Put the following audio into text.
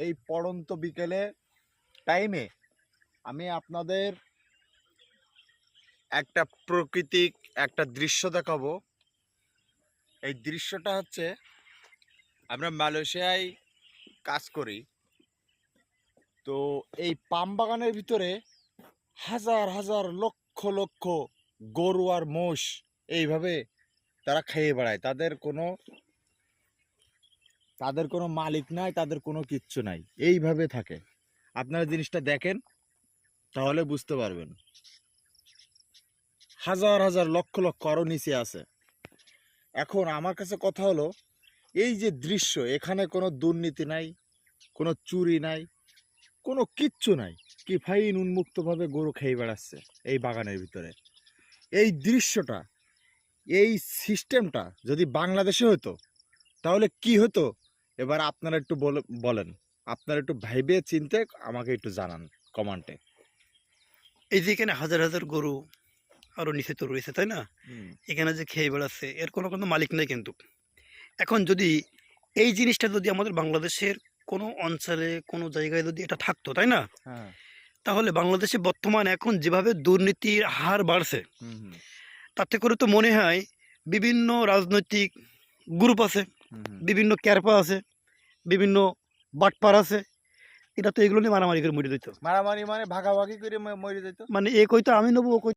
এই পড়ন্ত বিকেলে টাইমে আমি আপনাদের একটা প্রাকৃতিক একটা দৃশ্য দেখাবো। এই দৃশ্যটা হচ্ছে, আমরা মালয়েশিয়ায় কাজ করি, তো এই পাম বাগানের ভিতরে হাজার হাজার লক্ষ লক্ষ গরু আর মোষ এইভাবে তারা খেয়ে বেড়ায়। তাদের কোনো মালিক নাই, তাদের কোনো কিচ্ছু নাই, এইভাবে থাকে। আপনারা জিনিসটা দেখেন তাহলে বুঝতে পারবেন। হাজার হাজার লক্ষ লক্ষ আরো নিচে আছে। এখন আমার কাছে কথা হলো, এই যে দৃশ্য, এখানে কোনো দুর্নীতি নাই, কোনো চুরি নাই, কোনো কিচ্ছু নাই, কি ফাইন উন্মুক্তভাবে গরু খেয়ে বেড়াচ্ছে এই বাগানের ভিতরে। এই দৃশ্যটা, এই সিস্টেমটা যদি বাংলাদেশে হতো তাহলে কি হতো? এবার আপনারা একটু বলেন, আপনারা একটু ভাইবে চিনতে আমাকে একটু জানান কমেন্টে। এই যে এখানে হাজার হাজার গরু আরো নিচে তো রয়েছে, তাই না? এখানে যে খেয়ে বেড়াচ্ছে, এর কোনো কোনো মালিক নেই কিন্তু। এখন যদি এই জিনিসটা যদি আমাদের বাংলাদেশের কোনো অঞ্চলে কোনো জায়গায় যদি এটা থাকতো, তাই না, হ্যাঁ। তাহলে বাংলাদেশে বর্তমান এখন যেভাবে দুর্নীতির হার বাড়ছে, তাতে করে তো মনে হয় বিভিন্ন রাজনৈতিক গ্রুপ আছে, বিভিন্ন ক্যারপা আছে, বিভিন্ন বাটপার আছে, এটা তো এগুলো নিয়ে মারামারি করে মরে যেত। মারামারি মানে ভাগাভাগি করে মরে যেত। মানে এ কইতো আমি নেবো, ও কইতো